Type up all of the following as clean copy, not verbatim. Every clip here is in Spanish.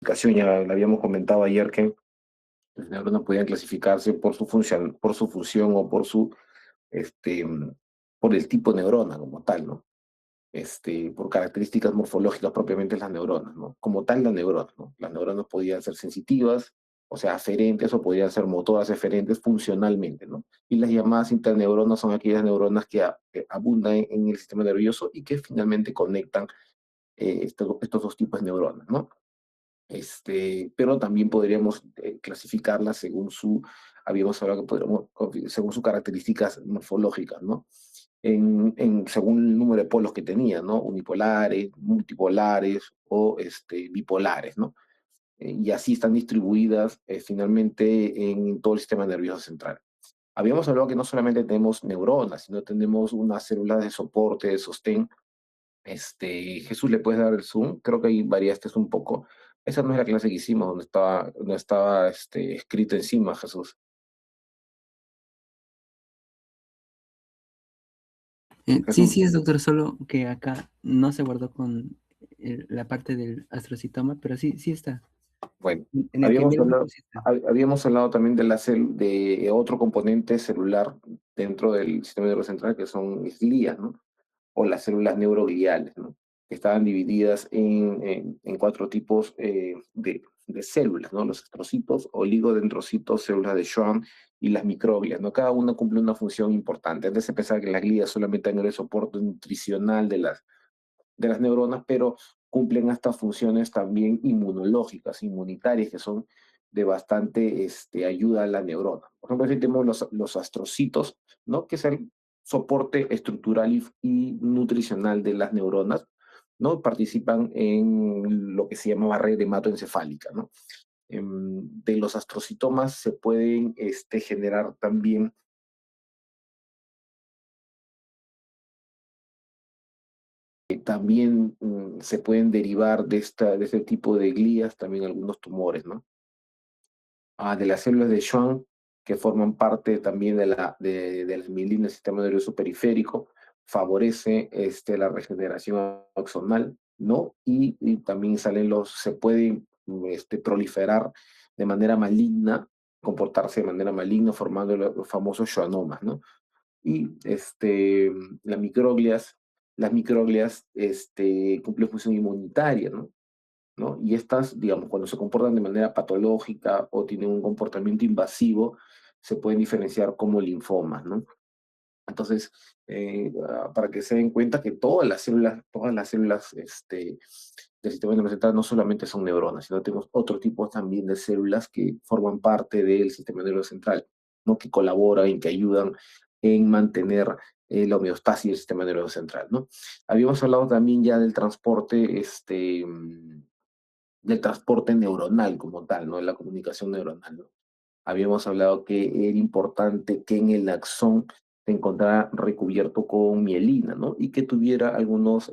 Ya le habíamos comentado ayer que las neuronas podían clasificarse por su función o este, mm, por el tipo de neurona como tal, ¿no? Por características morfológicas propiamente las neuronas, ¿no? Como tal las neuronas, ¿no? Las neuronas podían ser sensitivas, o sea, aferentes, o podían ser motoras eferentes funcionalmente, ¿no? Y las llamadas interneuronas son aquellas neuronas que abundan en el sistema nervioso y que finalmente conectan estos dos tipos de neuronas, ¿no? Pero también podríamos clasificarlas habíamos hablado que según sus características morfológicas, ¿no? Según el número de polos que tenía, ¿no? Unipolares, multipolares o bipolares, ¿no? Y así están distribuidas finalmente en todo el sistema nervioso central. Habíamos hablado que no solamente tenemos neuronas, sino tenemos unas células de soporte, de sostén. Jesús, ¿le puedes dar el zoom? Creo que ahí variaste un poco. Esa no es la clase que hicimos, donde estaba escrito encima, Jesús. Sí, Jesús, sí es, doctor, solo que acá no se guardó con la parte del astrocitoma, pero sí, sí está. bueno, En el que envié el grupo sí está. habíamos hablado también de otro componente celular dentro del sistema nervioso central, que son glías, ¿no? O las células neurogliales, ¿no? Que estaban divididas en cuatro tipos de células, ¿no? Los astrocitos, oligodendrocitos, células de Schwann y las microglias, ¿no? Cada una cumple una función importante. Antes se pensaba que las glías solamente eran el soporte nutricional de las neuronas, pero cumplen hasta funciones también inmunológicas, inmunitarias, que son de bastante ayuda a la neurona. Por ejemplo, aquí tenemos los astrocitos, ¿no? Que es el soporte estructural y nutricional de las neuronas, ¿no? Participan en lo que se llama barrera hematoencefálica, ¿no? De los astrocitomas se pueden generar también se pueden derivar de este tipo de glías también algunos tumores, ¿no? De las células de Schwann, que forman parte también de la mielina del sistema nervioso periférico, favorece la regeneración axonal, ¿no? Y también se pueden proliferar de manera maligna, comportarse de manera maligna, formando los famosos schwannomas, ¿no? Y las microglias cumplen función inmunitaria, ¿no? ¿No? Y estas, digamos, cuando se comportan de manera patológica o tienen un comportamiento invasivo, se pueden diferenciar como linfomas, ¿no? Entonces, para que se den cuenta que todas las células del sistema nervioso central no solamente son neuronas, sino tenemos otro tipo también de células que forman parte del sistema nervioso central, ¿no? Que colaboran y que ayudan en mantener la homeostasis del sistema nervioso central, ¿no? Habíamos hablado también ya del transporte neuronal como tal, ¿no? De la comunicación neuronal, ¿no? Habíamos hablado que era importante que en el axón se encontrara recubierto con mielina, ¿no? Y que tuviera algunas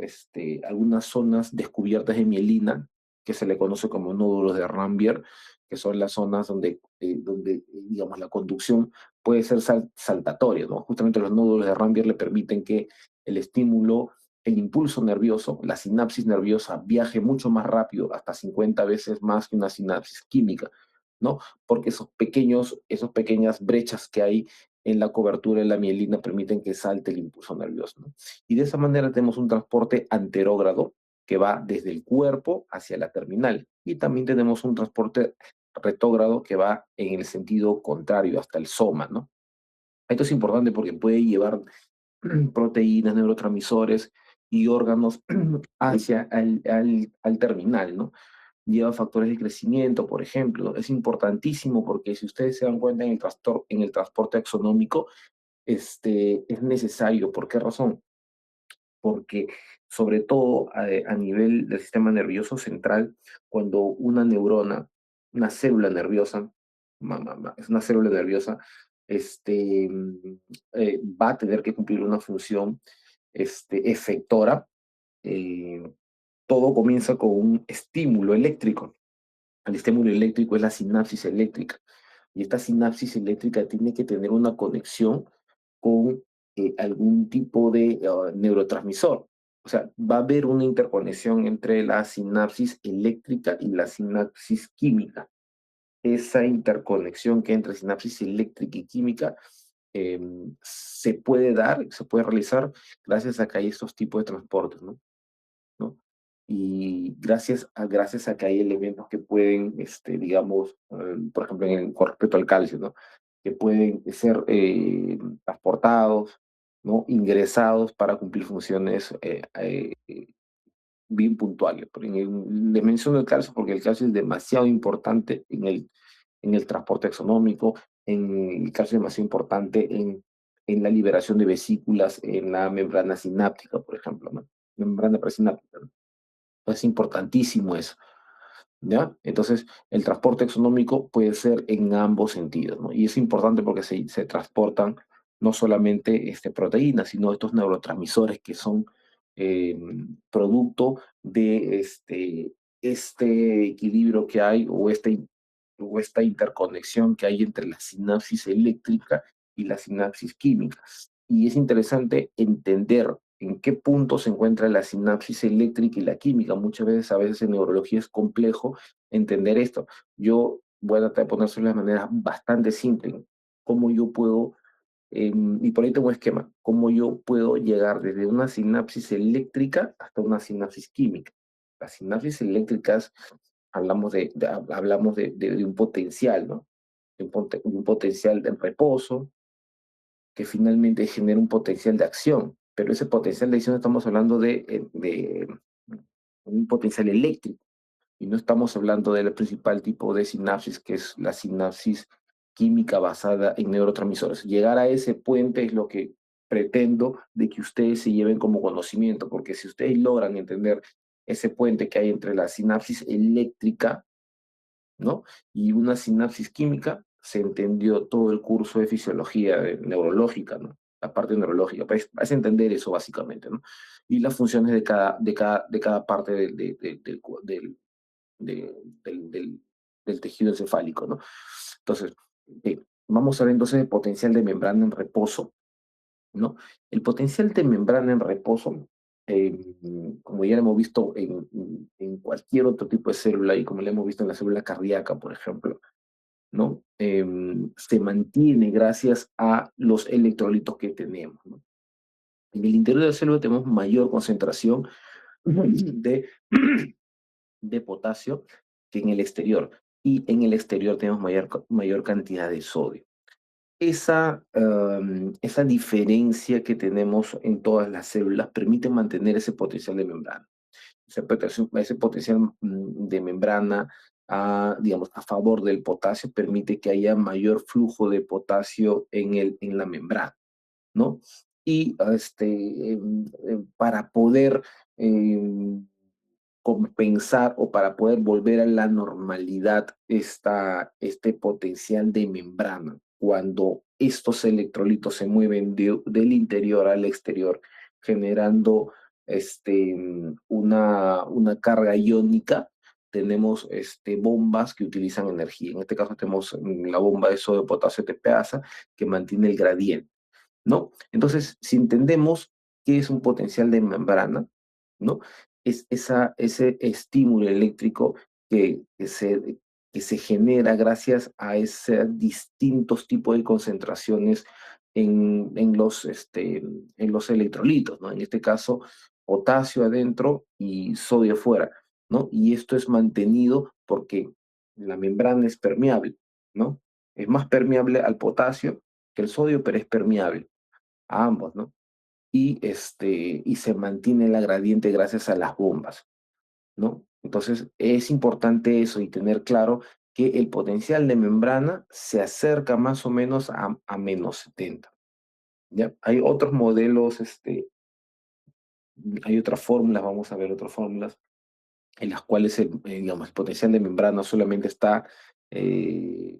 zonas descubiertas de mielina, que se le conoce como nódulos de Rambier, que son las zonas donde digamos, la conducción puede ser saltatoria, ¿no? Justamente los nódulos de Rambier le permiten que el estímulo, el impulso nervioso, la sinapsis nerviosa viaje mucho más rápido, hasta 50 veces más que una sinapsis química, ¿no? Porque esas pequeñas brechas que hay en la cobertura de la mielina permiten que salte el impulso nervioso, ¿no? Y de esa manera tenemos un transporte anterógrado que va desde el cuerpo hacia la terminal. Y también tenemos un transporte retrógrado que va en el sentido contrario, hasta el soma, ¿no? Esto es importante porque puede llevar proteínas, neurotransmisores y órganos hacia al terminal, ¿no? Lleva factores de crecimiento, por ejemplo. Es importantísimo porque si ustedes se dan cuenta en el transporte axonómico, es necesario. ¿Por qué razón? Porque sobre todo a nivel del sistema nervioso central, cuando una neurona, una célula nerviosa, es una célula nerviosa, va a tener que cumplir una función efectora. eh, Todo comienza con un estímulo eléctrico. El estímulo eléctrico es la sinapsis eléctrica. Y esta sinapsis eléctrica tiene que tener una conexión con algún tipo de neurotransmisor. O sea, va a haber una interconexión entre la sinapsis eléctrica y la sinapsis química. Esa interconexión que entre sinapsis eléctrica y química se puede dar, se puede realizar gracias a que hay estos tipos de transportes, ¿no? Y gracias a que hay elementos que pueden, digamos, por ejemplo, con respecto al calcio, ¿no? Que pueden ser transportados, ¿no? Ingresados para cumplir funciones bien puntuales. Le menciono el calcio porque el calcio es demasiado importante en el transporte exonómico, el calcio es demasiado importante en la liberación de vesículas en la membrana sináptica, por ejemplo, ¿no? Membrana presináptica, ¿no? Es importantísimo eso. ¿Ya? Entonces, el transporte exonómico puede ser en ambos sentidos, ¿no? Y es importante porque se transportan no solamente proteínas, sino estos neurotransmisores que son eh, producto de este equilibrio que hay o esta interconexión que hay entre la sinapsis eléctrica y la sinapsis química. Y es interesante entender en qué punto se encuentra la sinapsis eléctrica y la química. A veces en neurología es complejo entender esto. Yo voy a tratar de ponérselo de manera bastante simple. ¿Cómo yo puedo, y por ahí tengo un esquema, cómo yo puedo llegar desde una sinapsis eléctrica hasta una sinapsis química? Las sinapsis eléctricas hablamos de un potencial, ¿no? De un potencial de reposo, que finalmente genera un potencial de acción. Pero ese potencial de acción estamos hablando de un potencial eléctrico y no estamos hablando del principal tipo de sinapsis, que es la sinapsis química basada en neurotransmisores. Llegar a ese puente es lo que pretendo de que ustedes se lleven como conocimiento, porque si ustedes logran entender ese puente que hay entre la sinapsis eléctrica, ¿no? Y una sinapsis química, se entendió todo el curso de fisiología neurológica, ¿no? La parte neurológica, para entender eso básicamente, ¿no? Y las funciones de cada parte de- del, del- del tejido encefálico, ¿no? Entonces, vamos a ver entonces el potencial de membrana en reposo, ¿no? El potencial de membrana en reposo, como ya lo hemos visto en cualquier otro tipo de célula y como lo hemos visto en la célula cardíaca, por ejemplo, ¿no? Se mantiene gracias a los electrolitos que tenemos, ¿no? En el interior de la célula tenemos mayor concentración de, de potasio que en el exterior. Y en el exterior tenemos mayor cantidad de sodio. Esa diferencia que tenemos en todas las células permite mantener ese potencial de membrana. Ese potencial de membrana, digamos, a favor del potasio, permite que haya mayor flujo de potasio en la membrana, ¿no? Y para poder em, compensar o para poder volver a la normalidad este potencial de membrana. Cuando estos electrolitos se mueven del interior al exterior, generando una carga iónica, tenemos bombas que utilizan energía. En este caso tenemos la bomba de sodio potasio TPasa que mantiene el gradiente, ¿no? Entonces, si entendemos qué es un potencial de membrana, ¿no? Es ese estímulo eléctrico que se genera gracias a esos distintos tipos de concentraciones en los electrolitos, ¿no? En este caso, potasio adentro y sodio afuera, ¿no? Y esto es mantenido porque la membrana es permeable, ¿no? Es más permeable al potasio que el sodio, pero es permeable a ambos, ¿no? Y se mantiene la gradiente gracias a las bombas, ¿no? Entonces, es importante eso y tener claro que el potencial de membrana se acerca más o menos a -70, ¿ya? Hay otros modelos, hay otras fórmulas, vamos a ver otras fórmulas, en las cuales digamos, el potencial de membrana solamente está eh,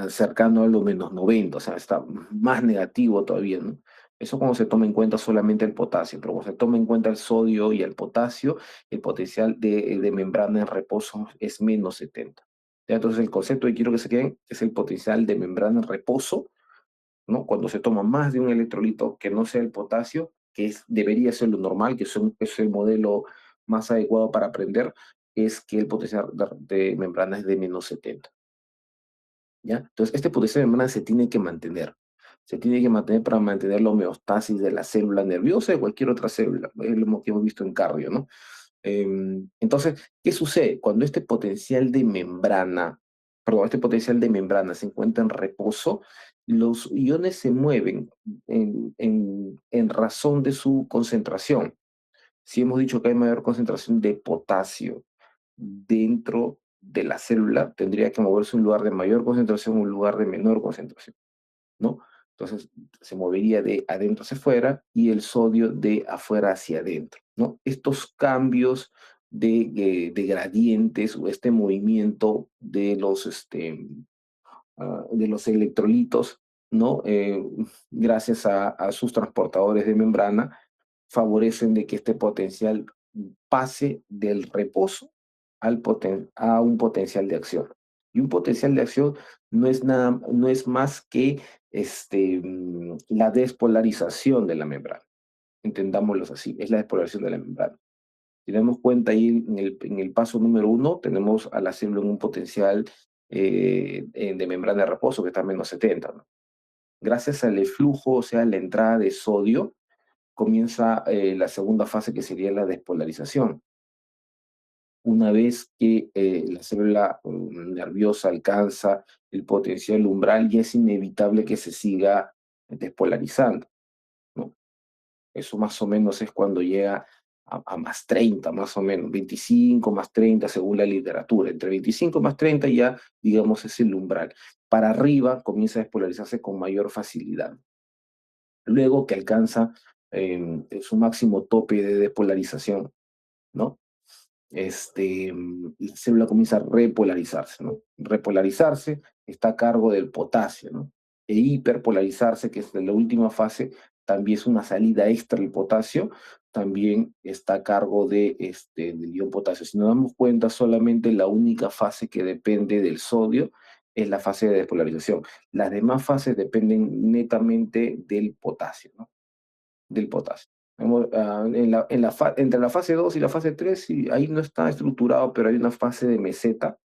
cercano a los -90, o sea, está más negativo todavía, ¿no? Eso cuando se toma en cuenta solamente el potasio, pero cuando se toma en cuenta el sodio y el potasio, el potencial de membrana en reposo es -70. ¿Ya? Entonces el concepto que quiero que se queden es el potencial de membrana en reposo, ¿no? Cuando se toma más de un electrolito que no sea el potasio, debería ser lo normal, que es el modelo más adecuado para aprender, es que el potencial de membrana es de -70. ¿Ya? Entonces, este potencial de membrana se tiene que mantener. Se tiene que mantener para mantener la homeostasis de la célula nerviosa y cualquier otra célula. Es lo que hemos visto en cardio, ¿no? Entonces, ¿qué sucede? Cuando este potencial de membrana se encuentra en reposo, los iones se mueven en razón de su concentración. Si hemos dicho que hay mayor concentración de potasio dentro de la célula, tendría que moverse un lugar de mayor concentración a un lugar de menor concentración, ¿no? Entonces se movería de adentro hacia afuera y el sodio de afuera hacia adentro, ¿no? Estos cambios de gradientes o este movimiento de los electrolitos, ¿no? Gracias a sus transportadores de membrana, favorecen de que este potencial pase del reposo a un potencial de acción. Y un potencial de acción no es más que la despolarización de la membrana. Entendámoslo así, es la despolarización de la membrana. Si nos damos cuenta ahí en el paso número 1, tenemos a la célula en un potencial de membrana de reposo que está a -70, ¿no? Gracias al flujo, o sea, la entrada de sodio, comienza la segunda fase que sería la despolarización. Una vez que la célula nerviosa alcanza el potencial umbral, ya es inevitable que se siga despolarizando, ¿no? Eso más o menos es cuando llega a +30, más o menos, 25 +30 según la literatura. Entre 25 +30 ya, digamos, es el umbral. Para arriba comienza a despolarizarse con mayor facilidad. Luego que alcanza su máximo tope de despolarización, ¿no? La célula comienza a repolarizarse, ¿no? Repolarizarse está a cargo del potasio, ¿no? E hiperpolarizarse, que es la última fase, también es una salida extra del potasio, también está a cargo del ion potasio. Si nos damos cuenta, solamente la única fase que depende del sodio es la fase de despolarización. Las demás fases dependen netamente del potasio, ¿no? Del potasio. Entre la fase 2 y la fase 3, sí, ahí no está estructurado, pero hay una fase de meseta,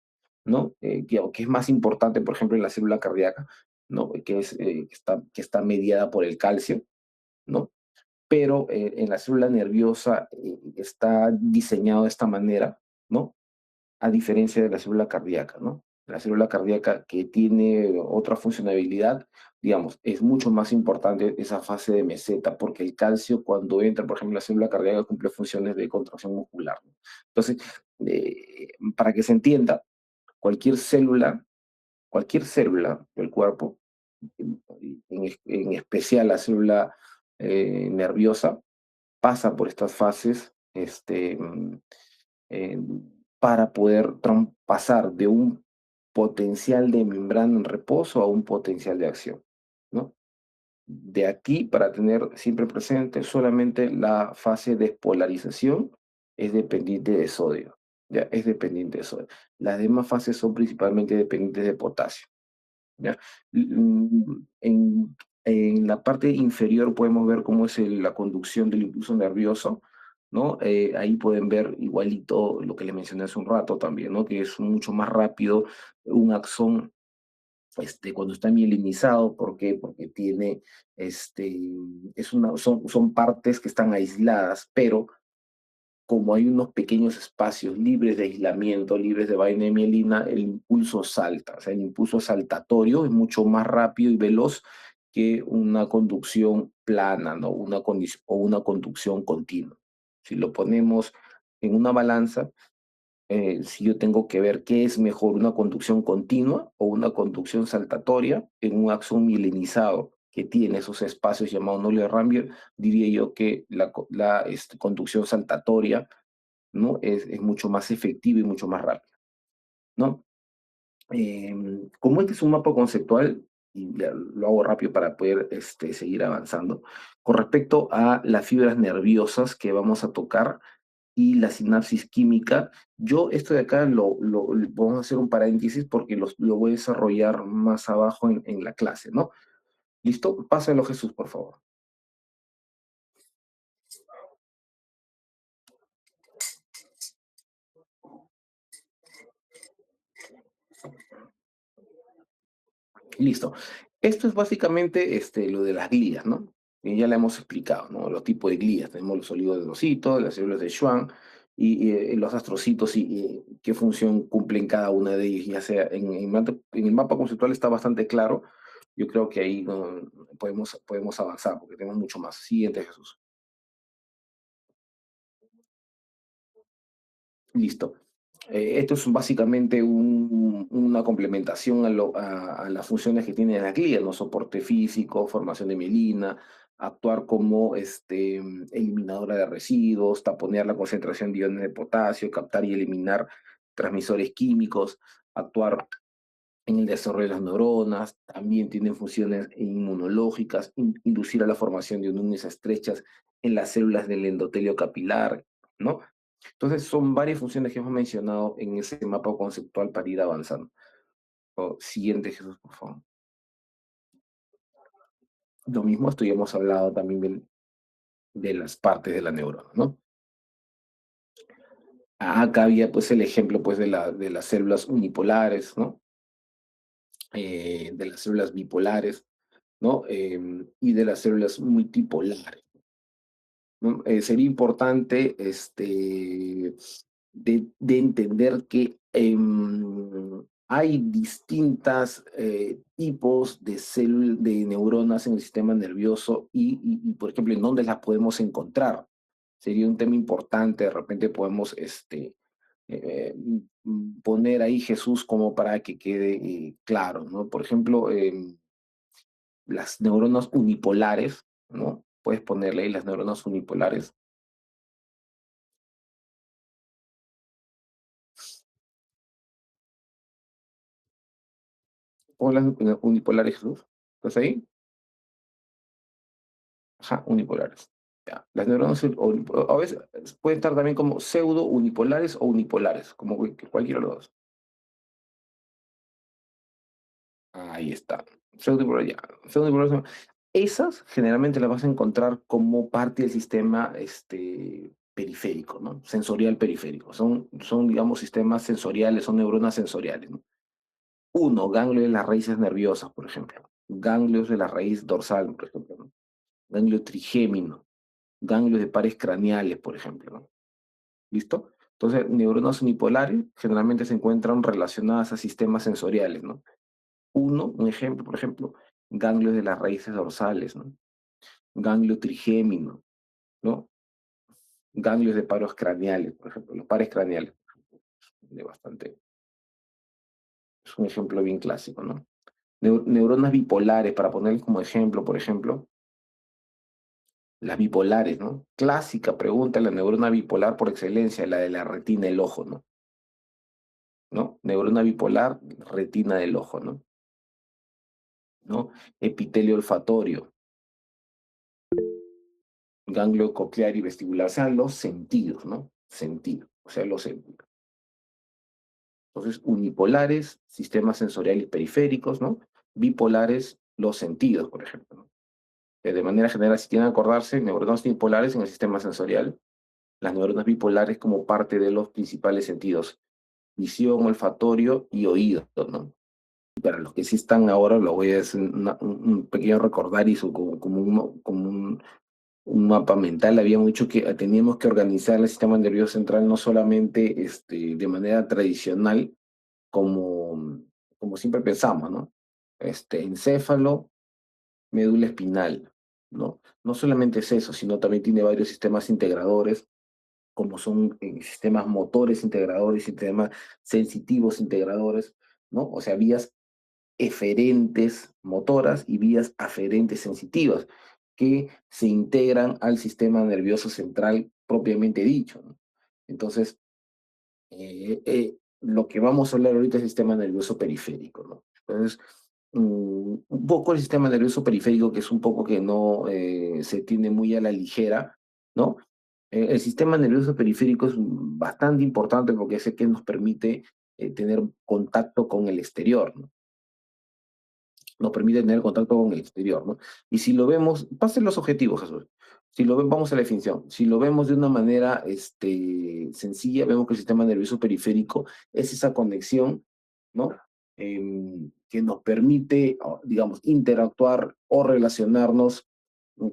¿no? Que es más importante, por ejemplo, en la célula cardíaca, ¿no? Que está mediada por el calcio, ¿no? Pero en la célula nerviosa está diseñado de esta manera, ¿no? A diferencia de la célula cardíaca, ¿no? La célula cardíaca que tiene otra funcionalidad, digamos, es mucho más importante esa fase de meseta, porque el calcio cuando entra, por ejemplo, en la célula cardíaca cumple funciones de contracción muscular, ¿no? Entonces, para que se entienda, cualquier célula, cualquier célula del cuerpo, en especial la célula nerviosa, pasa por estas fases eh, para poder pasar de un potencial de membrana en reposo a un potencial de acción, ¿no? De aquí, para tener siempre presente, solamente la fase de despolarización es dependiente de sodio, ¿ya? Es dependiente de sodio. Las demás fases son principalmente dependientes de potasio, ¿ya? En la parte inferior podemos ver cómo es la conducción del impulso nervioso, ¿no? Ahí pueden ver igualito lo que les mencioné hace un rato también, ¿no? Que es mucho más rápido un axón cuando está mielinizado. ¿Por qué? Porque tiene, son partes que están aisladas, pero como hay unos pequeños espacios libres de aislamiento, libres de vaina de mielina, el impulso salta. O sea, el impulso saltatorio es mucho más rápido y veloz que una conducción plana, ¿no? O una conducción continua. Si lo ponemos en una balanza, si yo tengo que ver qué es mejor, una conducción continua o una conducción saltatoria en un axón mielinizado que tiene esos espacios llamados Noble Rambier, diría yo que la conducción saltatoria, ¿no? Es mucho más efectiva y mucho más rápida, ¿no? Como este es un mapa conceptual, y ya lo hago rápido para poder seguir avanzando, con respecto a las fibras nerviosas que vamos a tocar y la sinapsis química, yo esto de acá vamos a hacer un paréntesis porque lo voy a desarrollar más abajo en la clase, ¿no? ¿Listo? Pásalo, Jesús, por favor. Listo. Esto es básicamente lo de las glías, ¿no? Que ya le hemos explicado, ¿no? Los tipos de glías. Tenemos los oligodendrocitos, las células de Schwann y los astrocitos y qué función cumplen cada una de ellas, ya sea en el mapa conceptual está bastante claro. Yo creo que ahí podemos avanzar porque tenemos mucho más. Siguiente, Jesús. Listo. Esto es básicamente una complementación a las funciones que tiene la glía, ¿no? Soporte físico, formación de mielina, actuar como eliminadora de residuos, taponear la concentración de iones de potasio, captar y eliminar transmisores químicos, actuar en el desarrollo de las neuronas, también tienen funciones inmunológicas, inducir a la formación de uniones estrechas en las células del endotelio capilar, ¿no? Entonces, son varias funciones que hemos mencionado en ese mapa conceptual para ir avanzando. Siguiente, Jesús, por favor. Lo mismo, esto ya hemos hablado también de las partes de la neurona, ¿no? Acá había pues el ejemplo pues de las células unipolares, ¿no? De las células bipolares, ¿no? Y de las células multipolares, ¿no? Sería importante de entender que hay distintas tipos de neuronas en el sistema nervioso y, por ejemplo, en dónde las podemos encontrar. Sería un tema importante, de repente podemos poner ahí Jesús como para que quede claro, ¿no? Por ejemplo, las neuronas unipolares, ¿no? Puedes ponerle ahí las neuronas unipolares. O las unipolares, Jesús. ¿Estás ahí? Ajá, unipolares. Ya. Las neuronas a veces pueden estar también como pseudo unipolares o unipolares, como cualquiera de los dos. Ahí está. Pseudo-unipolares, ya. Pseudo-unipolares esas generalmente las vas a encontrar como parte del sistema periférico, ¿no? Sensorial periférico. Son, digamos, sistemas sensoriales, son neuronas sensoriales, ¿no? Uno, ganglio de las raíces nerviosas, por ejemplo. Ganglios de la raíz dorsal, por ejemplo, ¿no? Ganglio trigémino. Ganglios de pares craneales, por ejemplo, ¿no? ¿Listo? Entonces, neuronas unipolares generalmente se encuentran relacionadas a sistemas sensoriales, ¿no? Uno, un ejemplo, por ejemplo, ganglios de las raíces dorsales, ¿no? Ganglio trigémino, ¿no? Ganglios de paros craneales, por ejemplo, los pares craneales, de bastante, es un ejemplo bien clásico, ¿no? Neuronas bipolares, para ponerles como ejemplo, por ejemplo, las bipolares, ¿no? Clásica pregunta, la neurona bipolar por excelencia, la de la retina del ojo, ¿no? ¿No? Neurona bipolar, retina del ojo, ¿no? ¿No? Epitelio olfatorio, ganglio coclear y vestibular, o sea, los sentidos, ¿no? Sentido, o sea, los sentidos. Entonces, unipolares, sistemas sensoriales periféricos, ¿no? Bipolares, los sentidos, por ejemplo, ¿no? De manera general, si tienen que acordarse, neuronas bipolares en el sistema sensorial, las neuronas bipolares como parte de los principales sentidos, visión, olfatorio y oído, ¿no? Para los que sí están ahora, lo voy a hacer un pequeño recordarizo, como un mapa mental. Habíamos dicho que teníamos que organizar el sistema nervioso central no solamente de manera tradicional, como siempre pensamos, ¿no? Encéfalo, médula espinal, ¿no? No solamente es eso, sino también tiene varios sistemas integradores, como son sistemas motores integradores, sistemas sensitivos integradores, ¿no? O sea, vías eferentes motoras y vías aferentes sensitivas, que se integran al sistema nervioso central propiamente dicho, ¿no? Entonces, lo que vamos a hablar ahorita es el sistema nervioso periférico, ¿no? Entonces, un poco el sistema nervioso periférico, que es un poco que no se tiene muy a la ligera, ¿no? El sistema nervioso periférico es bastante importante porque es el que nos permite tener contacto con el exterior, ¿no? Nos permite tener contacto con el exterior, ¿no? Y si lo vemos, pasen los objetivos, Jesús. Si lo vemos, vamos a la definición. Si lo vemos de una manera sencilla, vemos que el sistema nervioso periférico es esa conexión, ¿no? que nos permite, digamos, interactuar o relacionarnos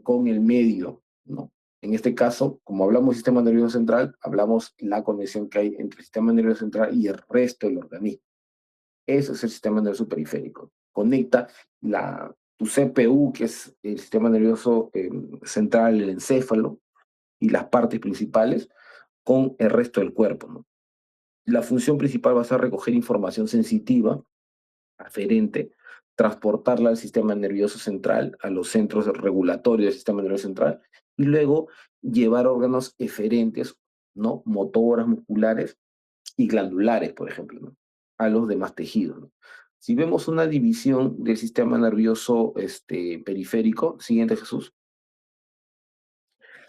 con el medio, ¿no? En este caso, como hablamos del sistema nervioso central, hablamos la conexión que hay entre el sistema nervioso central y el resto del organismo. Eso es el sistema nervioso periférico. Conecta tu CPU, que es el sistema nervioso central, el encéfalo, y las partes principales, con el resto del cuerpo, ¿no? La función principal va a ser recoger información sensitiva aferente, transportarla al sistema nervioso central, a los centros regulatorios del sistema nervioso central, y luego llevar órganos eferentes, ¿no? Motoras, musculares y glandulares, por ejemplo, ¿no? A los demás tejidos, ¿no? Si vemos una división del sistema nervioso periférico, siguiente Jesús,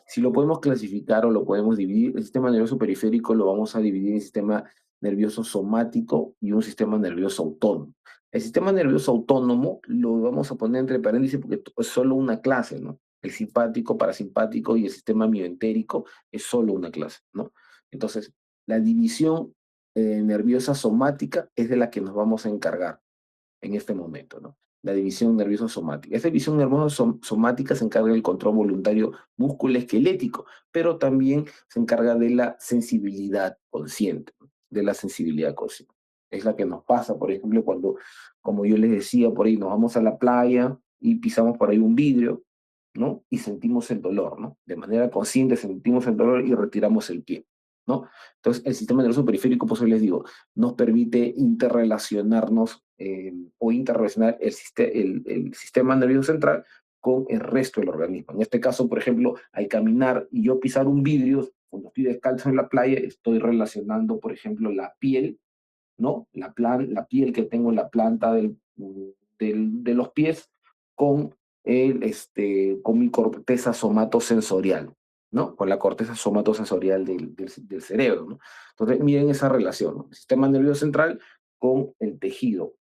si lo podemos clasificar o lo podemos dividir, el sistema nervioso periférico lo vamos a dividir en sistema nervioso somático y un sistema nervioso autónomo. El sistema nervioso autónomo lo vamos a poner entre paréntesis porque es solo una clase, ¿no? El simpático, parasimpático y el sistema mioentérico es solo una clase, ¿no? Entonces, la división nerviosa somática es de la que nos vamos a encargar en este momento, ¿no? La división nerviosa somática. Esta división nerviosa somática se encarga del control voluntario musculoesquelético, pero también se encarga de la sensibilidad consciente, ¿no? De la sensibilidad consciente. Es la que nos pasa, por ejemplo, cuando, como yo les decía, por ahí nos vamos a la playa y pisamos por ahí un vidrio, ¿no? Y sentimos el dolor, ¿no? De manera consciente sentimos el dolor y retiramos el pie, ¿no? Entonces, el sistema nervioso periférico, pues hoy les digo, nos permite interrelacionarnos o interrelacionar el sistema nervioso central con el resto del organismo. En este caso, por ejemplo, al caminar y yo pisar un vidrio, cuando estoy descalzo en la playa, estoy relacionando, por ejemplo, la piel, ¿no? La piel que tengo en la planta de los pies con, con mi corteza somatosensorial, ¿no? Con la corteza somatosensorial del cerebro, ¿no? Entonces, miren esa relación, ¿no? El sistema nervioso central con el tejido,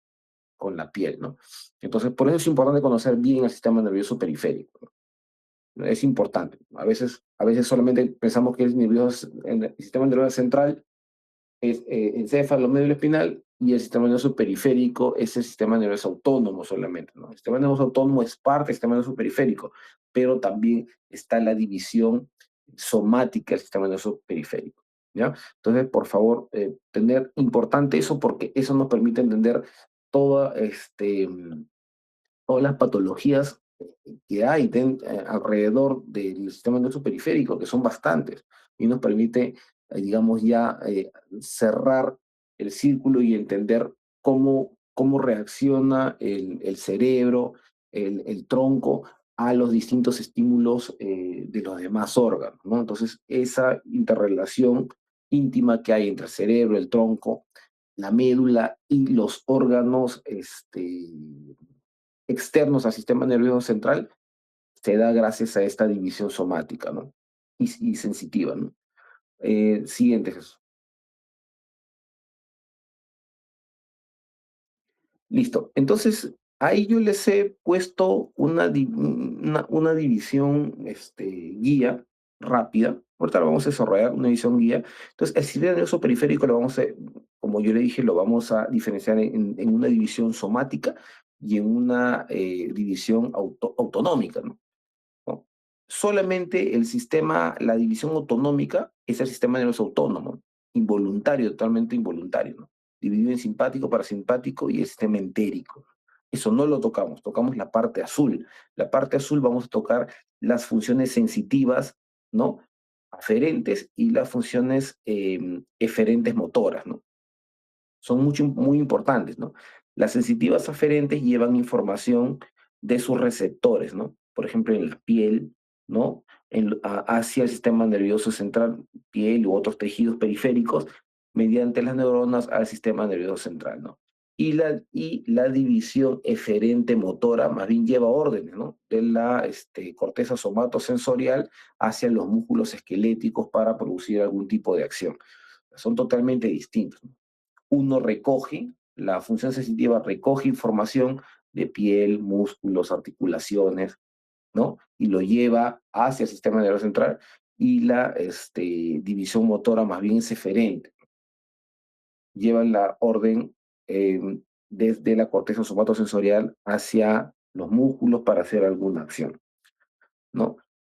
con la piel, ¿no? Entonces, por eso es importante conocer bien el sistema nervioso periférico, ¿no? Es importante. A veces solamente pensamos que el sistema nervioso central es encéfalo medio espinal y el sistema nervioso periférico es el sistema nervioso autónomo solamente, ¿no? El sistema nervioso autónomo es parte del sistema nervioso periférico, pero también está la división somática del sistema nervioso periférico, ¿ya? Entonces, por favor, tener importante eso porque eso nos permite entender toda todas las patologías que hay alrededor del sistema nervioso periférico, que son bastantes, y nos permite, digamos, ya cerrar el círculo y entender cómo reacciona el cerebro, el tronco a los distintos estímulos de los demás órganos, ¿no? Entonces, esa interrelación íntima que hay entre el cerebro, el tronco, la médula y los órganos externos al sistema nervioso central se da gracias a esta división somática, ¿no? Y sensitiva, ¿no? Siguiente, Jesús. Listo. Entonces, ahí yo les he puesto una división guía rápida. Ahorita lo vamos a desarrollar, una división guía. Entonces, el sistema nervioso periférico lo vamos a, como yo le dije, lo vamos a diferenciar en una división somática y en una división autonómica, ¿no? ¿No? Solamente la división autonómica es el sistema nervioso autónomo, involuntario, totalmente involuntario, ¿no? Dividido en simpático, parasimpático y el sistema entérico. Eso no lo tocamos, tocamos la parte azul. La parte azul vamos a tocar las funciones sensitivas, ¿no? Aferentes y las funciones eferentes motoras, ¿no? Son muy importantes, ¿no? Las sensitivas aferentes llevan información de sus receptores, ¿no? Por ejemplo, en la piel, ¿no? Hacia el sistema nervioso central, piel u otros tejidos periféricos, mediante las neuronas al sistema nervioso central, ¿no? Y la división eferente motora más bien lleva órdenes, ¿no? De la corteza somatosensorial hacia los músculos esqueléticos para producir algún tipo de acción. Son totalmente distintos, ¿no? Uno recoge, la función sensitiva recoge información de piel, músculos, articulaciones, ¿no? Y lo lleva hacia el sistema nervioso central y la división motora más bien es eferente, lleva la orden desde la corteza somatosensorial hacia los músculos para hacer alguna acción, ¿no?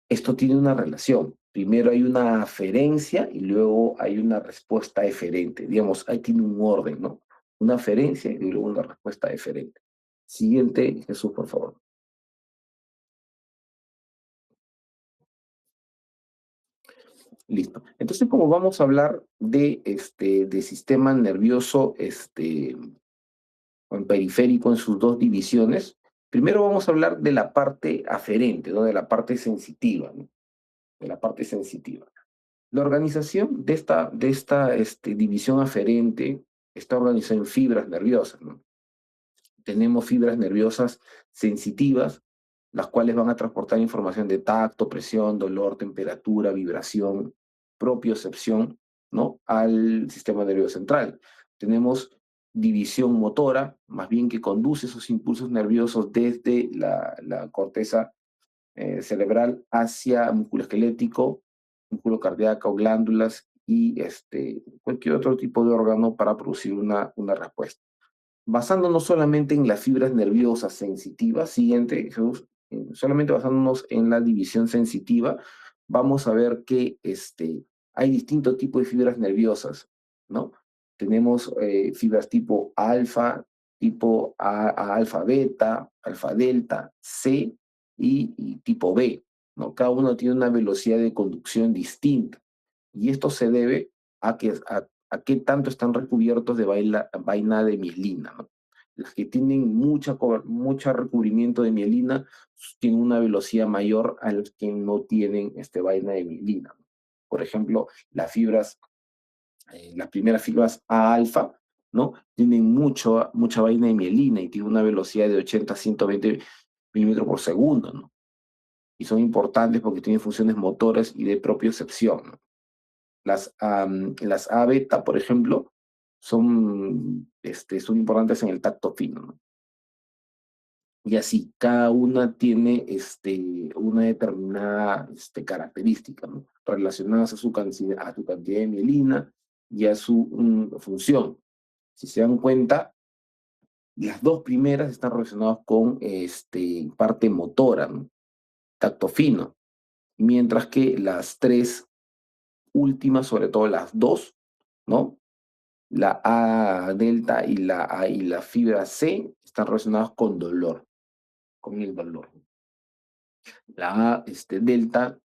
Esto tiene una relación. Primero hay una aferencia y luego hay una respuesta eferente. Digamos, ahí tiene un orden, ¿no? Una aferencia y luego una respuesta eferente. Siguiente, Jesús, por favor. Listo. Entonces, como vamos a hablar de sistema nervioso periférico en sus dos divisiones, primero vamos a hablar de la parte aferente, ¿no? De la parte sensitiva, ¿no? De la parte sensitiva. La organización de esta división aferente está organizada en fibras nerviosas, ¿no? Tenemos fibras nerviosas sensitivas, las cuales van a transportar información de tacto, presión, dolor, temperatura, vibración, propiocepción, ¿no? Al sistema nervioso central. Tenemos división motora, más bien que conduce esos impulsos nerviosos desde la corteza cerebral hacia músculo esquelético, músculo cardíaco, glándulas y cualquier otro tipo de órgano para producir una respuesta. Basándonos solamente en las fibras nerviosas sensitivas, siguiente, Jesús, solamente basándonos en la división sensitiva, vamos a ver que hay distintos tipos de fibras nerviosas, ¿no? Tenemos fibras tipo alfa, tipo alfa beta, alfa delta, C y tipo B, ¿no? Cada uno tiene una velocidad de conducción distinta. Y esto se debe a qué tanto están recubiertos de vaina de mielina, ¿no? Las que tienen mucho recubrimiento de mielina tienen una velocidad mayor a las que no tienen vaina de mielina, ¿no? Por ejemplo, las primeras fibras A alfa, ¿no? Tienen mucha vaina de mielina y tienen una velocidad de 80 a 120 milímetros por segundo, ¿no? Y son importantes porque tienen funciones motoras y de propiocepción, ¿no? Las A beta, por ejemplo, son importantes en el tacto fino, ¿no? Y así, cada una tiene una determinada característica, ¿no? Relacionadas a su cantidad de mielina y a su función. Si se dan cuenta, las dos primeras están relacionadas con parte motora, ¿no? Tacto fino, mientras que las tres últimas, sobre todo las dos, ¿no? La A delta y la fibra C están relacionadas con dolor, con el dolor. La A delta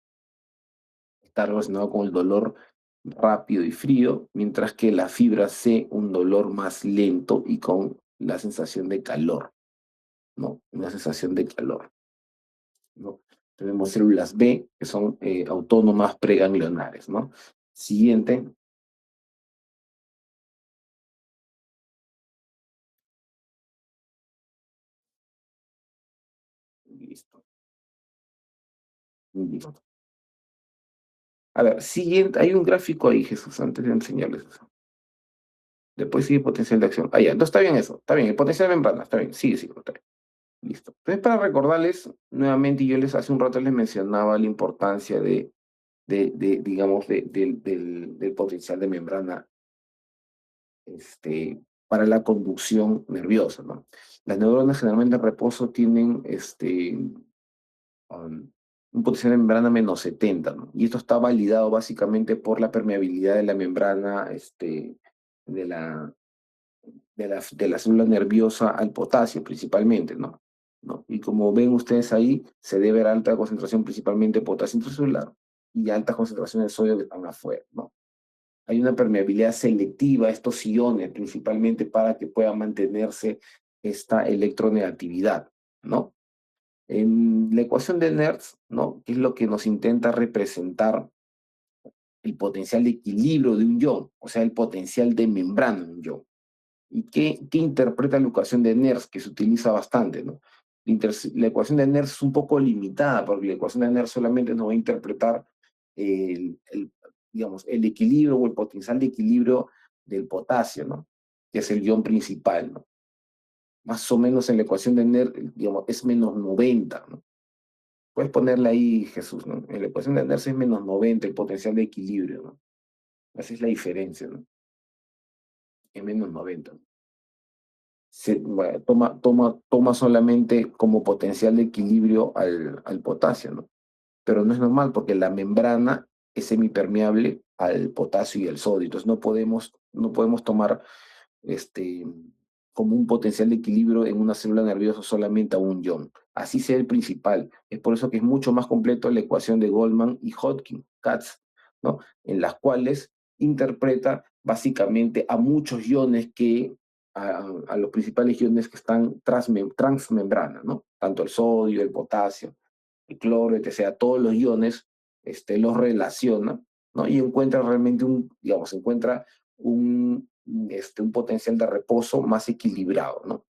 está relacionada con el dolor rápido y frío, mientras que la fibra C un dolor más lento y con la sensación de calor, ¿no? Una sensación de calor, ¿no? Tenemos células B que son autónomas preganglionares, ¿no? Siguiente. Listo. Listo. A ver, siguiente, hay un gráfico ahí, Jesús, antes de enseñarles eso. Después sigue potencial de acción. Ah, ya, entonces está bien eso, está bien, el potencial de membrana, está bien, sí, está bien. Listo. Entonces, para recordarles, nuevamente, yo hace un rato les mencionaba la importancia digamos, del potencial de membrana para la conducción nerviosa, ¿no? Las neuronas generalmente en reposo tienen um, un potencial de membrana -70, ¿no? Y esto está validado básicamente por la permeabilidad de la membrana de la, de la célula nerviosa al potasio principalmente, ¿no? ¿No? Y como ven ustedes ahí, se debe a alta concentración principalmente de potasio intracelular y altas concentraciones de sodio que están afuera, ¿no? Hay una permeabilidad selectiva a estos iones, principalmente para que pueda mantenerse esta electronegatividad, ¿no? En la ecuación de Nernst, ¿no? Que es lo que nos intenta representar el potencial de equilibrio de un ion, o sea, el potencial de membrana de un ion. ¿Y qué interpreta la ecuación de Nernst, que se utiliza bastante, ¿no? La ecuación de Nernst es un poco limitada, porque la ecuación de Nernst solamente nos va a interpretar digamos, el equilibrio o el potencial de equilibrio del potasio, ¿no? Que es el ion principal, ¿no? Más o menos en la ecuación de Nernst, digamos, es -90, ¿no? Puedes ponerle ahí, Jesús, ¿no? En la ecuación de Nernst es -90 el potencial de equilibrio, ¿no? Esa es la diferencia, ¿no? Es -90. bueno, toma solamente como potencial de equilibrio al potasio, ¿no? Pero no es normal porque la membrana es semipermeable al potasio y al sodio. Entonces no podemos tomar este, como un potencial de equilibrio en una célula nerviosa solamente a un ion. Así sea el principal. Es por eso que es mucho más completo la ecuación de Goldman y Hodgkin, Katz, ¿no? En las cuales interpreta básicamente a muchos iones a los principales iones que están transmembrana, ¿no? Tanto el sodio, el potasio, el cloro, etc. Todos los iones los relaciona, ¿no? Y encuentra realmente encuentra un potencial de reposo más equilibrado, ¿no?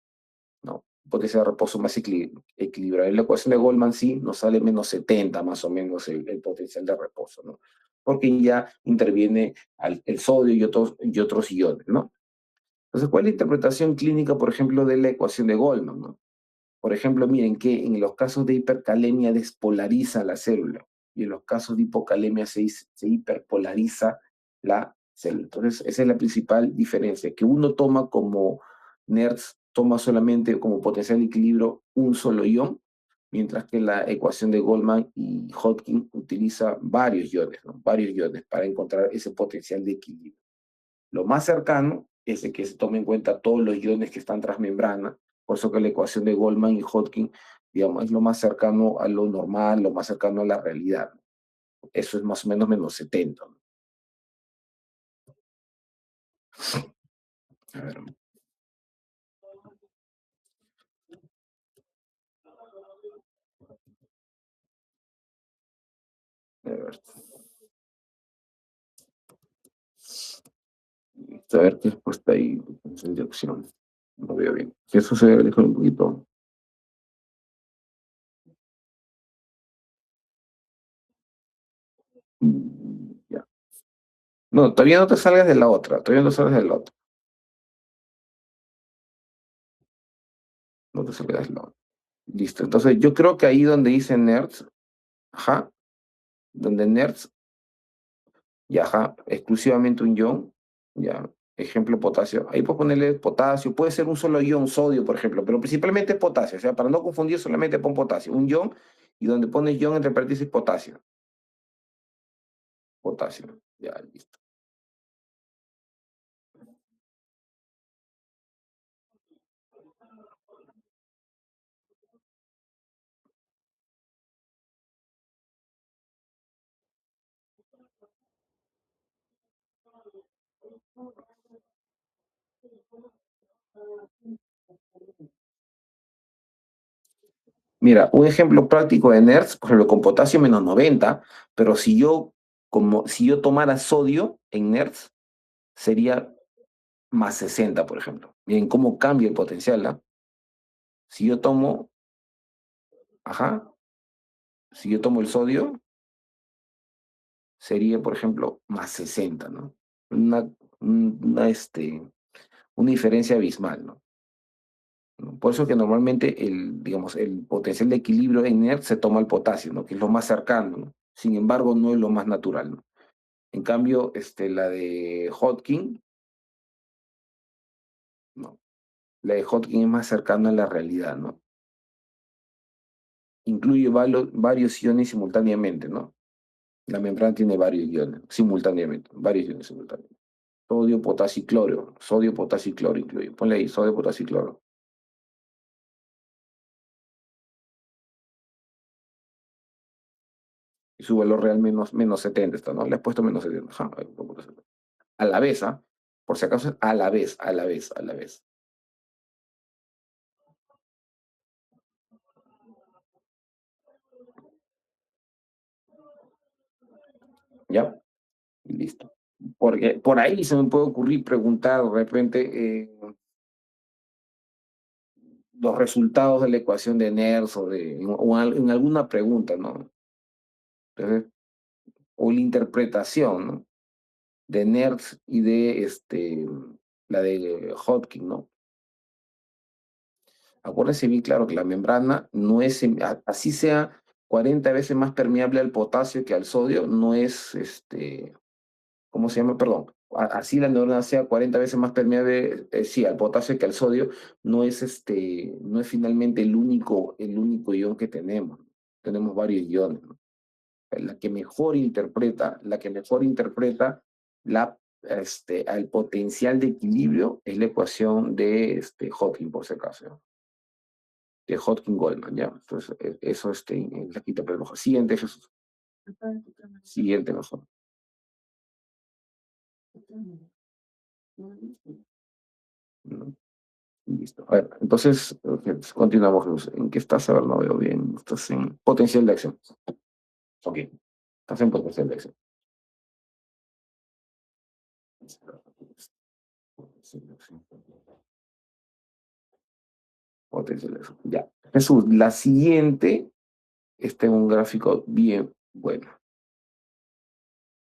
¿No? Un potencial de reposo más equilibrado. En la ecuación de Goldman sí nos sale -70 más o menos el potencial de reposo, ¿no? Porque ya interviene el sodio y otros iones, ¿no? Entonces, ¿cuál es la interpretación clínica, por ejemplo, de la ecuación de Goldman, ¿no? Por ejemplo, miren que en los casos de hipercalemia despolariza la célula y en los casos de hipocalemia se hiperpolariza la célula. Entonces, esa es la principal diferencia, que uno toma como NERDS, toma solamente como potencial de equilibrio un solo ion, mientras que la ecuación de Goldman y Hodgkin utiliza varios iones, ¿no? Varios iones para encontrar ese potencial de equilibrio. Lo más cercano es de que se tome en cuenta todos los iones que están transmembrana, por eso que la ecuación de Goldman y Hodgkin, digamos, es lo más cercano a lo normal, lo más cercano a la realidad. Eso es más o menos -70, ¿no? A ver, a ver, a ver qué respuesta hay de opción. No veo bien. Eso se deja un poquito. Ya. No, todavía no te salgas de la otra. Todavía no te salgas de la otra. No te salgas de la otra. Listo. Entonces, yo creo que ahí donde dice nerds, ajá, donde nerds y ajá, exclusivamente un ion, ya, ejemplo potasio. Ahí puedes ponerle potasio, puede ser un solo ion, sodio, por ejemplo, pero principalmente es potasio, o sea, para no confundir solamente pon potasio, un ion, y donde pones ion entre paréntesis potasio, potasio, ya, listo. Mira, un ejemplo práctico de NERDS, por ejemplo, con potasio -90, pero si yo tomara sodio en NERDS, sería +60, por ejemplo. Miren cómo cambia el potencial, ¿ah? Si yo tomo, ajá, si yo tomo el sodio, sería, por ejemplo, +60, ¿no? Una, una diferencia abismal, ¿no? Por eso que normalmente digamos, el potencial de equilibrio en NERD se toma el potasio, ¿no? Que es lo más cercano, ¿no? Sin embargo, no es lo más natural, ¿no? En cambio, la de Hodgkin, no. La de Hodgkin es más cercana a la realidad, ¿no? Incluye varios iones simultáneamente, ¿no? La membrana tiene varios iones simultáneamente, varios iones simultáneamente. Sodio, potasio y cloro. Sodio, potasio y cloro incluye. Ponle ahí, sodio, potasio y cloro. Y su valor real -70 está, ¿no? Le has puesto -70. Ajá, ahí, a la vez, ¿ah? Por si acaso, a la vez, a la vez, a la vez. ¿Ya? Y listo. Porque por ahí se me puede ocurrir preguntar de repente los resultados de la ecuación de Nernst en alguna pregunta, ¿no? Entonces, o la interpretación, ¿no? De Nernst y de la de Hodgkin, ¿no? Acuérdense bien claro que la membrana no es, así sea 40 veces más permeable al potasio que al sodio, no es, ¿cómo se llama? Perdón. así la neurona sea 40 veces más permeable, sí, al potasio que al sodio, no es finalmente el único ion que tenemos. Tenemos varios iones, ¿no? La que mejor interpreta al potencial de equilibrio es la ecuación de Hodgkin, por si acaso, ¿no? De Hodgkin-Goldman, ¿ya? Entonces, eso es la quinta pregunta. Siguiente, Jesús. Siguiente, mejor. ¿No? Listo. A ver, entonces, continuamos, Jesús. ¿En qué estás? A ver, no veo bien. Estás en potencial de acción. Ok, estás en potencial de acción. Potencial de acción. Potencial de acción. Ya. Jesús, la siguiente está en un gráfico bien bueno.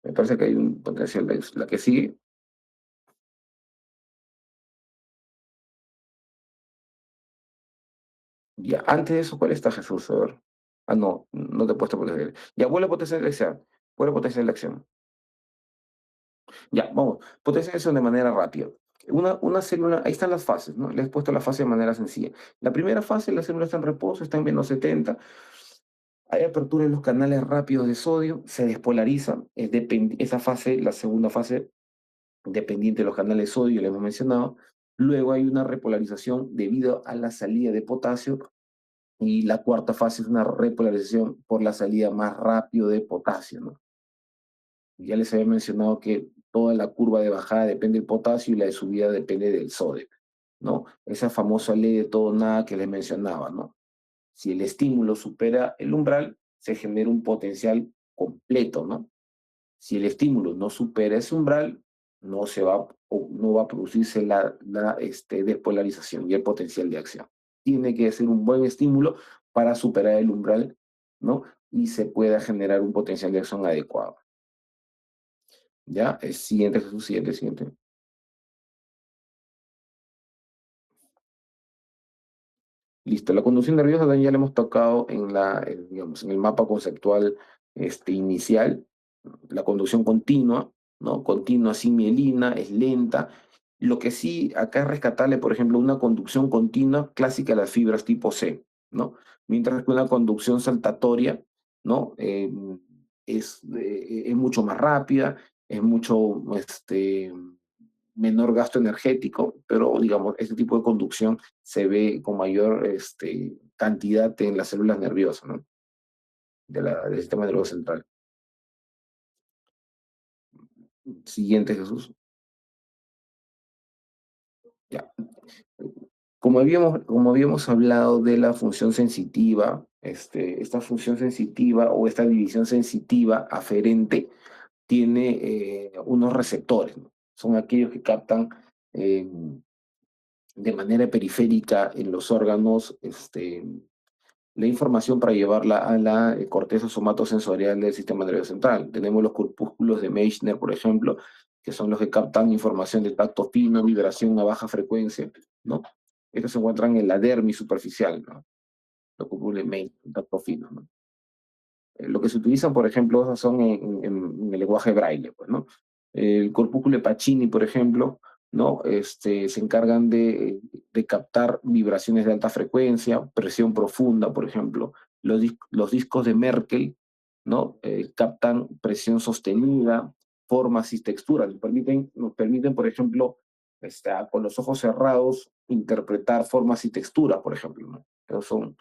Me parece que hay un potencial de acción. La que sigue, ya. Antes de eso, ¿cuál está, Jesús? A ver. Ah, no, no te he puesto potencial. Ya, vuelve a potencial de acción. Vuelve a potencial de acción. Ya, vamos. Potenciación de manera rápida. Una célula, ahí están las fases, ¿no? Le he puesto la fase de manera sencilla. La primera fase, la célula está en reposo, está en -70. Hay apertura en los canales rápidos de sodio, se despolariza. Esa fase, la segunda fase, dependiente de los canales de sodio, le hemos mencionado. Luego hay una repolarización debido a la salida de potasio. Y la cuarta fase es una repolarización por la salida más rápido de potasio, ¿no? Ya les había mencionado que toda la curva de bajada depende del potasio y la de subida depende del sodio, ¿no? Esa famosa ley de todo nada que les mencionaba, ¿no? Si el estímulo supera el umbral, se genera un potencial completo, ¿no? Si el estímulo no supera ese umbral, no va a producirse la despolarización y el potencial de acción. Tiene que ser un buen estímulo para superar el umbral, ¿no? Y se pueda generar un potencial de acción adecuado. ¿Ya? Siguiente, Jesús, siguiente, siguiente. Listo, la conducción nerviosa también ya la hemos tocado digamos, en el mapa conceptual inicial. La conducción continua, ¿no? Continua sin mielina, es lenta. Lo que sí acá es rescatarle, por ejemplo, una conducción continua clásica de las fibras tipo C, ¿no? Mientras que una conducción saltatoria, ¿no? Es mucho más rápida, es mucho menor gasto energético, pero digamos, este tipo de conducción se ve con mayor cantidad en las células nerviosas, ¿no? Del sistema nervioso central. Siguiente, Jesús. Ya. Como habíamos hablado de la función sensitiva, esta función sensitiva o esta división sensitiva aferente tiene unos receptores, ¿no? Son aquellos que captan eh, de manera periférica en los órganos la información para llevarla a la corteza somatosensorial del sistema nervioso central. Tenemos los corpúsculos de Meissner, por ejemplo, que son los que captan información de tacto fino, vibración a baja frecuencia, ¿no? Estos se encuentran en la dermis superficial, ¿no? Los corpúsculos de Meissner, tacto fino, ¿no? Lo que se utilizan, por ejemplo, son en el lenguaje braille, pues, ¿no? El corpúsculo de Pacini, por ejemplo, ¿no? Se encargan de captar vibraciones de alta frecuencia, presión profunda, por ejemplo. Los discos de Merkel, ¿no? Captan presión sostenida, formas y texturas. Nos permiten, por ejemplo, con los ojos cerrados, interpretar formas y texturas, por ejemplo, ¿no? Esos son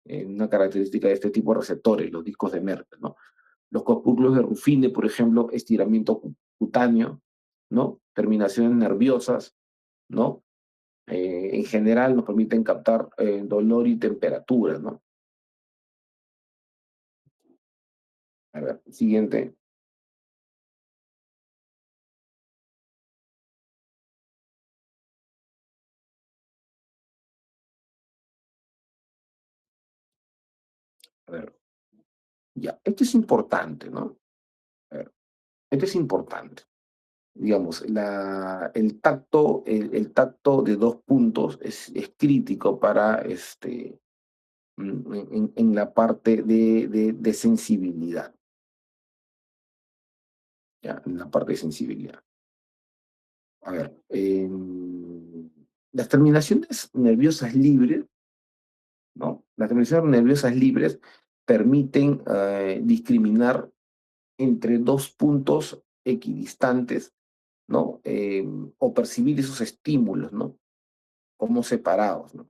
una característica de este tipo de receptores, los discos de Merkel, ¿no? Los corpúsculos de Ruffine, por ejemplo, estiramiento cutáneo, ¿no? Terminaciones nerviosas, ¿no? En general nos permiten captar dolor y temperatura, ¿no? A ver, siguiente. A ver, ya, esto es importante, ¿no? A ver, esto es importante. Digamos, el tacto de dos puntos es crítico para en la parte de sensibilidad, ¿ya? En la parte de sensibilidad. A ver, las terminaciones nerviosas libres, ¿no? Las terminaciones nerviosas libres permiten discriminar entre dos puntos equidistantes, ¿no? O percibir esos estímulos, ¿no? Como separados, ¿no?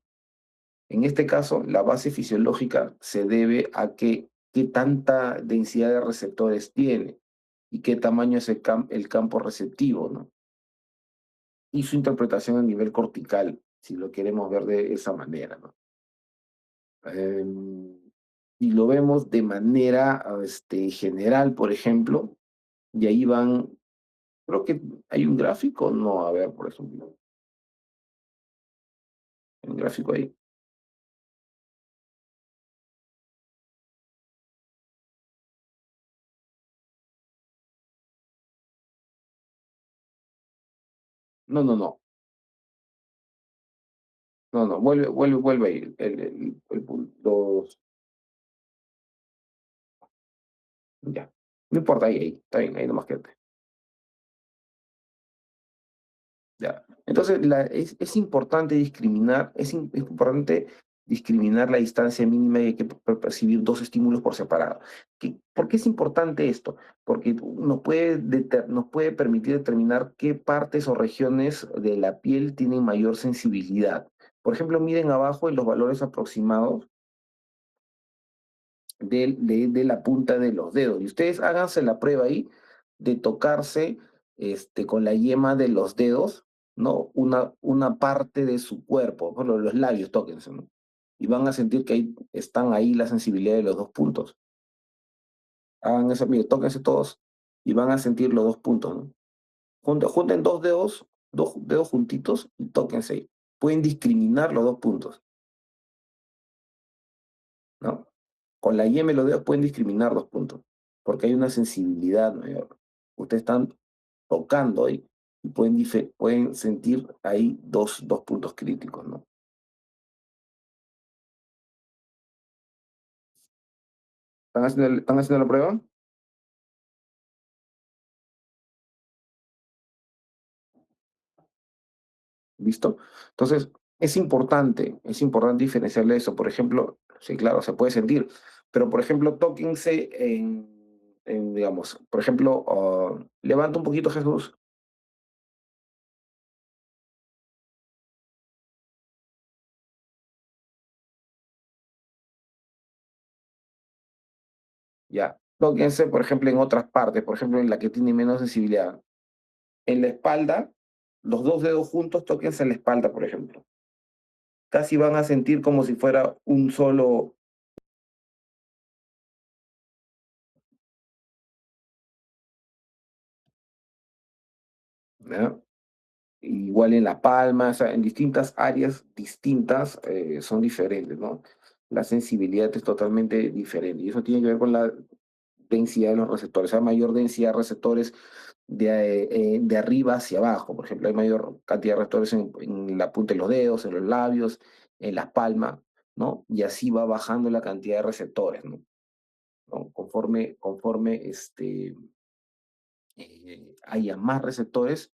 En este caso, la base fisiológica se debe a qué tanta densidad de receptores tiene y qué tamaño es el campo receptivo, ¿no? Y su interpretación a nivel cortical, si lo queremos ver de esa manera, ¿no? Em, y lo vemos de manera general, por ejemplo, y ahí van, creo que hay un gráfico, no, a ver, por ejemplo, hay un gráfico ahí. No, no, no, no, no, vuelve ahí, el punto, ya, no importa, ahí, está bien, ahí nomás quédate. Ya. Entonces, es importante discriminar, es importante discriminar la distancia mínima y hay que percibir dos estímulos por separado. ¿Por qué es importante esto? Porque nos puede permitir determinar qué partes o regiones de la piel tienen mayor sensibilidad. Por ejemplo, miren abajo en los valores aproximados de la punta de los dedos. Y ustedes háganse la prueba ahí de tocarse con la yema de los dedos, ¿no? Una parte de su cuerpo, por ejemplo, los labios, tóquense, ¿no? Y van a sentir que están ahí la sensibilidad de los dos puntos. Hagan eso, mire, tóquense todos y van a sentir los dos puntos, ¿no? Junten dos dedos juntitos y tóquense ahí. Pueden discriminar los dos puntos, ¿no? Con la yema y los dedos pueden discriminar dos puntos, porque hay una sensibilidad mayor. Ustedes están tocando ahí y pueden sentir ahí dos puntos críticos, ¿no? ¿Están haciendo la prueba? ¿Listo? Entonces, es importante diferenciarle eso. Por ejemplo, sí, claro, se puede sentir, pero por ejemplo, tóquense digamos, por ejemplo, levanta un poquito Jesús, ya. Tóquense, por ejemplo, en otras partes, por ejemplo, en la que tiene menos sensibilidad. En la espalda, los dos dedos juntos, tóquense en la espalda, por ejemplo. Casi van a sentir como si fuera un solo, ¿ya? Igual en la palma, o sea, en distintas áreas distintas son diferentes, ¿no? La sensibilidad es totalmente diferente y eso tiene que ver con la densidad de los receptores. Hay mayor densidad de receptores de arriba hacia abajo. Por ejemplo, hay mayor cantidad de receptores en la punta de los dedos, en los labios, en la palma, ¿no? Y así va bajando la cantidad de receptores, ¿no? ¿No? Conforme haya más receptores,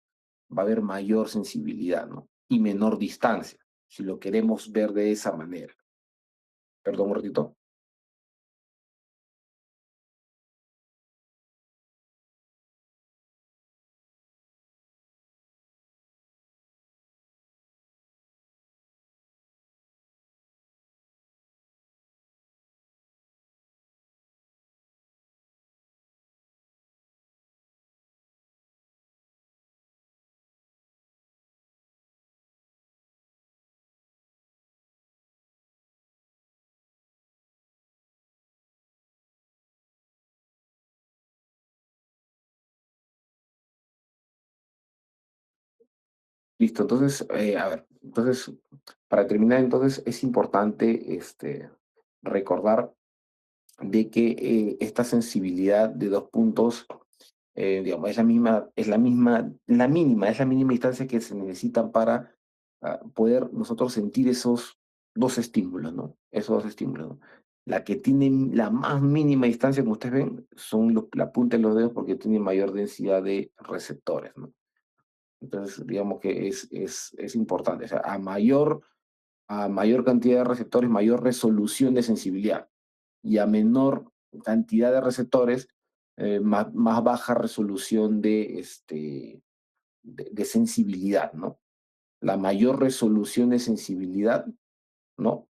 va a haber mayor sensibilidad, ¿no? Y menor distancia, si lo queremos ver de esa manera. Perdón un ratito. Listo, entonces, a ver, entonces, para terminar, entonces, es importante recordar de que esta sensibilidad de dos puntos, digamos, es la mínima instancia que se necesita para poder nosotros sentir esos dos estímulos, ¿no? Esos dos estímulos, ¿no? La que tiene la más mínima distancia, como ustedes ven, son la punta de los dedos porque tiene mayor densidad de receptores, ¿no? Entonces, digamos que es importante. O sea, a mayor cantidad de receptores, mayor resolución de sensibilidad. Y a menor cantidad de receptores, más baja resolución de sensibilidad, ¿no? La mayor resolución de sensibilidad, ¿no?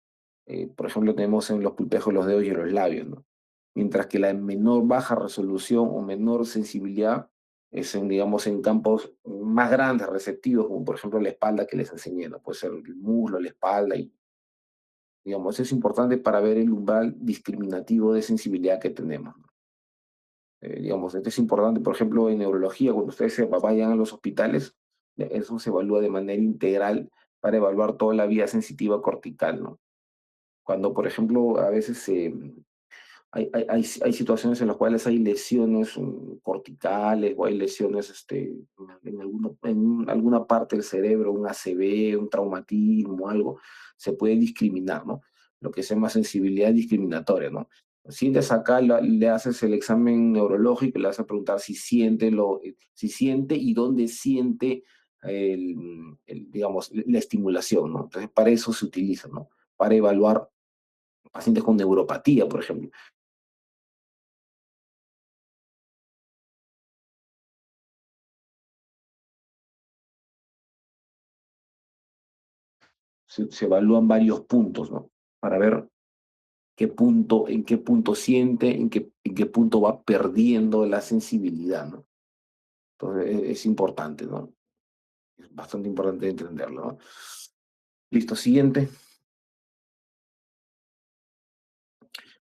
Por ejemplo, tenemos en los pulpejos, los dedos y los labios, ¿no? Mientras que la menor baja resolución o menor sensibilidad es digamos, en campos más grandes, receptivos, como por ejemplo la espalda que les enseñé, ¿no? Puede ser el muslo, la espalda, y digamos, es importante para ver el umbral discriminativo de sensibilidad que tenemos, ¿no? Digamos, esto es importante, por ejemplo, en neurología, cuando ustedes se vayan a los hospitales, eso se evalúa de manera integral para evaluar toda la vía sensitiva cortical, ¿no? Cuando, por ejemplo, a veces hay situaciones en las cuales hay lesiones corticales o hay lesiones en alguna parte del cerebro, un ACV, un traumatismo, algo, se puede discriminar, ¿no? Lo que se llama sensibilidad discriminatoria, ¿no? Sientes acá, le haces el examen neurológico, le vas a preguntar si siente y dónde siente digamos, la estimulación, ¿no? Entonces, para eso se utiliza, ¿no? Para evaluar pacientes con neuropatía, por ejemplo. Se evalúan varios puntos, ¿no? Para ver en qué punto siente, en qué punto va perdiendo la sensibilidad, ¿no? Entonces es importante, ¿no? Es bastante importante entenderlo, ¿no? Listo, siguiente.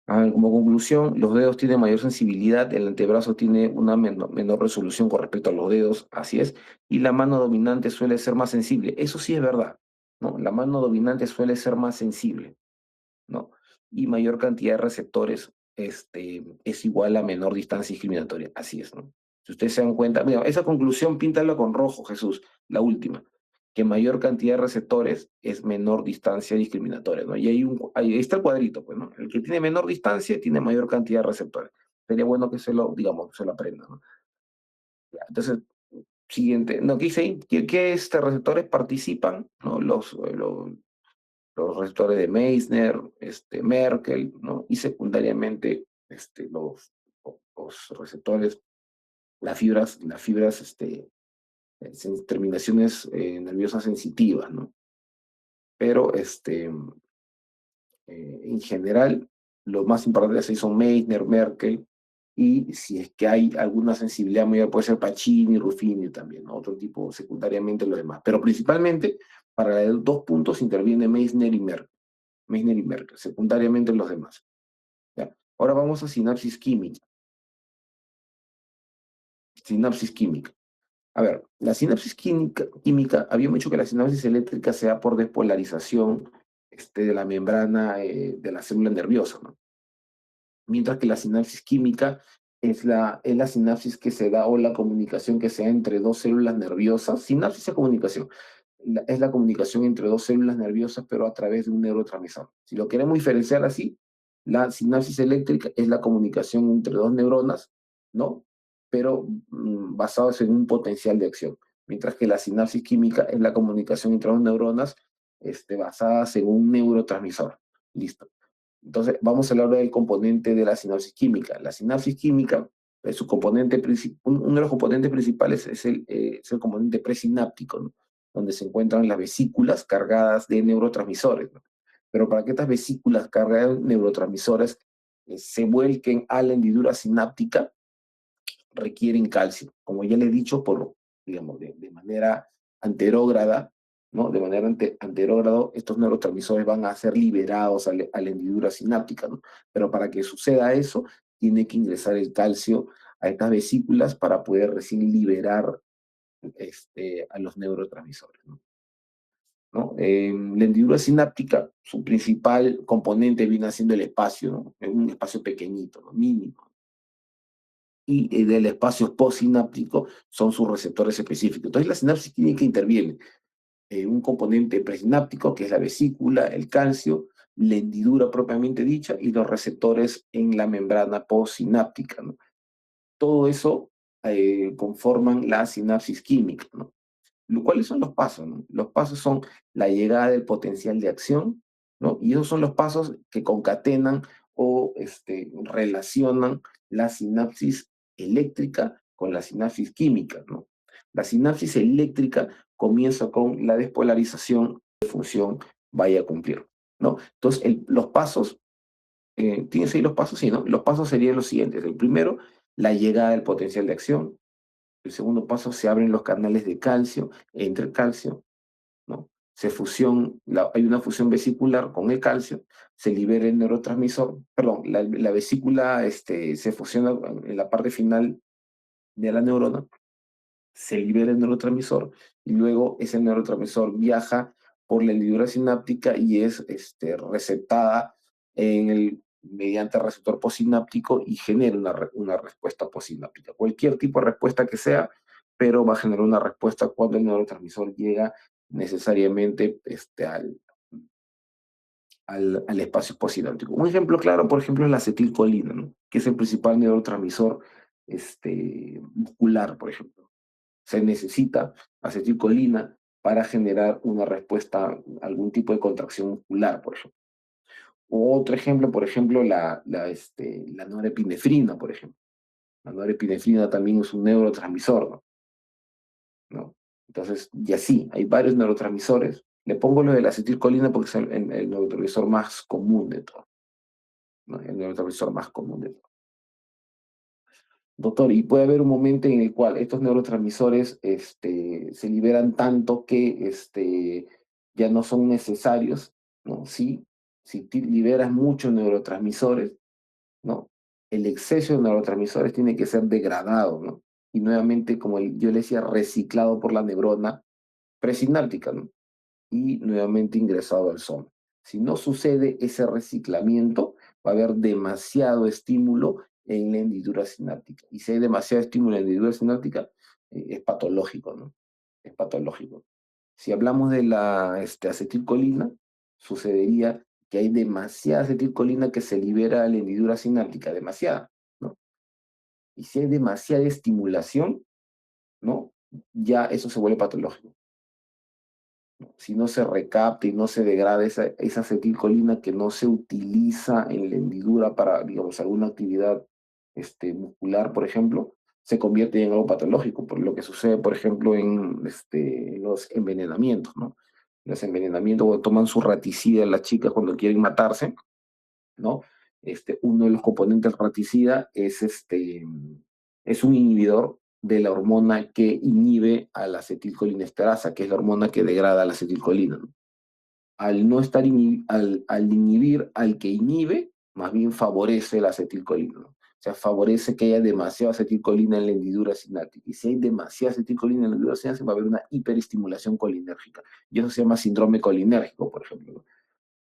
A ver, como conclusión, los dedos tienen mayor sensibilidad, el antebrazo tiene una menor resolución con respecto a los dedos, así es, y la mano dominante suele ser más sensible. Eso sí es verdad, ¿no? La mano dominante suele ser más sensible, ¿no? Y mayor cantidad de receptores es igual a menor distancia discriminatoria. Así es, ¿no? Si ustedes se dan cuenta, mira, esa conclusión píntala con rojo, Jesús, la última, que mayor cantidad de receptores es menor distancia discriminatoria, ¿no? Y ahí está el cuadrito, pues, ¿no? El que tiene menor distancia tiene mayor cantidad de receptores. Sería bueno que digamos, se lo aprendan, ¿no? Ya, entonces, siguiente, no, ¿qué dice ahí? ¿Qué receptores participan? ¿No? Los receptores de Meissner, Merkel, ¿no? Y secundariamente los receptores, las fibras, terminaciones nerviosas sensitivas, ¿no? Pero en general, los más importantes ahí son Meissner, Merkel, y si es que hay alguna sensibilidad mayor, puede ser Pacini, Ruffini también, ¿no? Otro tipo, secundariamente los demás. Pero principalmente, para los dos puntos interviene Meissner y Merkel, secundariamente los demás. ¿Ya? Ahora vamos a sinapsis química. Sinapsis química. A ver, la sinapsis química, habíamos dicho que la sinapsis eléctrica se da por despolarización de la membrana de la célula nerviosa, ¿no? Mientras que la sinapsis química es la sinapsis que se da o la comunicación que se da entre dos células nerviosas. Sinapsis es comunicación. Es la comunicación entre dos células nerviosas, pero a través de un neurotransmisor. Si lo queremos diferenciar así, la sinapsis eléctrica es la comunicación entre dos neuronas, ¿no? Pero basados en un potencial de acción. Mientras que la sinapsis química es la comunicación entre dos neuronas basadas en un neurotransmisor. Listo. Entonces, vamos a hablar del componente de la sinapsis química. La sinapsis química, uno de los componentes principales es el componente presináptico, ¿no? Donde se encuentran las vesículas cargadas de neurotransmisores, ¿no? Pero para que estas vesículas cargadas de neurotransmisores se vuelquen a la hendidura sináptica, requieren calcio. Como ya le he dicho, digamos, de manera anterógrada, ¿no? De manera anterógrado, estos neurotransmisores van a ser liberados a la hendidura sináptica, ¿no? Pero para que suceda eso, tiene que ingresar el calcio a estas vesículas para poder recién liberar a los neurotransmisores, ¿no? ¿No? La hendidura sináptica, su principal componente viene siendo el espacio, ¿no? Es un espacio pequeñito, ¿no? Mínimo, y del espacio postsináptico son sus receptores específicos. Entonces la sinapsis química interviene en un componente presináptico, que es la vesícula, el calcio, la hendidura propiamente dicha y los receptores en la membrana postsináptica, ¿no? Todo eso conforman la sinapsis química, ¿no? ¿Cuáles son los pasos, no? Los pasos son la llegada del potencial de acción, ¿no? Y esos son los pasos que concatenan o relacionan la sinapsis eléctrica con la sinapsis química, ¿no? La sinapsis eléctrica comienza con la despolarización de función vaya a cumplir, ¿no? Entonces, los pasos, ¿tienes ahí los pasos? Sí, ¿no? Los pasos serían los siguientes. El primero, la llegada del potencial de acción. El segundo paso, se abren los canales de calcio, entre el calcio, ¿no? Hay una fusión vesicular con el calcio, se libera el neurotransmisor, perdón, la vesícula se fusiona en la parte final de la neurona, se libera el neurotransmisor y luego ese neurotransmisor viaja por la hendidura sináptica y es receptada mediante el receptor posináptico y genera una respuesta posináptica. Cualquier tipo de respuesta que sea, pero va a generar una respuesta cuando el neurotransmisor llega necesariamente al espacio posináptico. Un ejemplo claro, por ejemplo, es la acetilcolina, ¿no? Que es el principal neurotransmisor muscular, por ejemplo. Se necesita acetilcolina para generar una respuesta a algún tipo de contracción muscular, por ejemplo. O otro ejemplo, por ejemplo, la norepinefrina, por ejemplo. La norepinefrina también es un neurotransmisor, ¿no? ¿No? Entonces, y así, hay varios neurotransmisores. Le pongo lo de la acetilcolina porque es el neurotransmisor más común de todos, ¿no? El neurotransmisor más común de todos. Doctor, y puede haber un momento en el cual estos neurotransmisores se liberan tanto que ya no son necesarios, ¿no? Sí, si liberas muchos neurotransmisores, ¿no? El exceso de neurotransmisores tiene que ser degradado, ¿no? Y nuevamente, como yo le decía, reciclado por la neurona presináptica, ¿no? Y nuevamente ingresado al soma. Si no sucede ese reciclamiento, va a haber demasiado estímulo en la hendidura sináptica. Y si hay demasiado estímulo en la hendidura sináptica, es patológico, ¿no? Es patológico. Si hablamos de la acetilcolina, sucedería que hay demasiada acetilcolina que se libera a la hendidura sináptica, demasiada, ¿no? Y si hay demasiada estimulación, ¿no? Ya eso se vuelve patológico. Si no se recapta y no se degrada esa acetilcolina que no se utiliza en la hendidura para, digamos, alguna actividad muscular, por ejemplo, se convierte en algo patológico, por lo que sucede, por ejemplo, en los envenenamientos, ¿no? Los envenenamientos, cuando toman su raticida las chicas cuando quieren matarse, ¿no? Uno de los componentes raticida es un inhibidor de la hormona que inhibe a la acetilcolinesterasa, que es la hormona que degrada la acetilcolina, ¿no? Al no estar al inhibir al que inhibe, más bien favorece la acetilcolina, ¿no? O sea, favorece que haya demasiada acetilcolina en la hendidura sináptica. Y si hay demasiada acetilcolina en la hendidura sináptica, va a haber una hiperestimulación colinérgica. Y eso se llama síndrome colinérgico, por ejemplo, ¿no?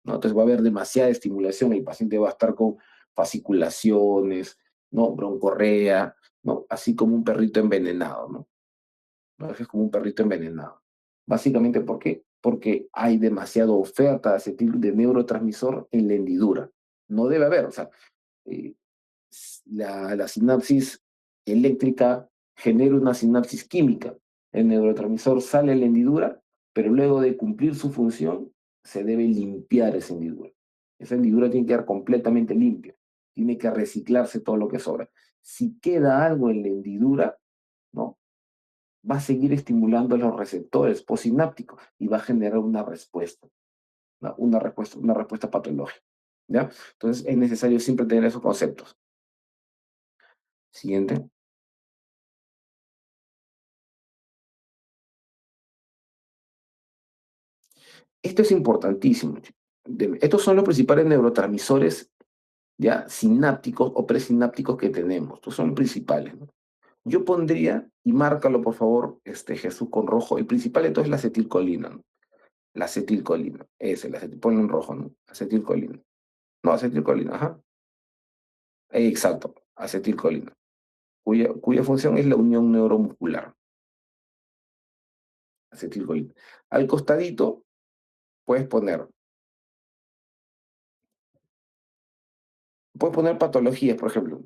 ¿No? Entonces va a haber demasiada estimulación, el paciente va a estar con fasciculaciones, ¿no? Broncorrea, ¿no? Así como un perrito envenenado, ¿no? ¿No? Es como un perrito envenenado. Básicamente, ¿por qué? Porque hay demasiada oferta de neurotransmisor en la hendidura. No debe haber, o sea, eh, la sinapsis eléctrica genera una sinapsis química. El neurotransmisor sale a la hendidura, pero luego de cumplir su función, se debe limpiar esa hendidura. Esa hendidura tiene que quedar completamente limpia. Tiene que reciclarse todo lo que sobra. Si queda algo en la hendidura, ¿no? Va a seguir estimulando los receptores posinápticos y va a generar una respuesta, ¿no? Una respuesta patológica. ¿Ya? Entonces es necesario siempre tener esos conceptos. Siguiente. Esto es importantísimo. Estos son los principales neurotransmisores ya sinápticos o presinápticos que tenemos. Estos son los principales, ¿no? Yo pondría, y márcalo por favor, Jesús con rojo, el principal de todo es la acetilcolina, ¿no? La acetilcolina, ponlo en rojo, ¿no? Acetilcolina. No, acetilcolina, ajá. Exacto, acetilcolina, cuya función es la unión neuromuscular, acetilcolina. Al costadito puedes poner patologías, por ejemplo.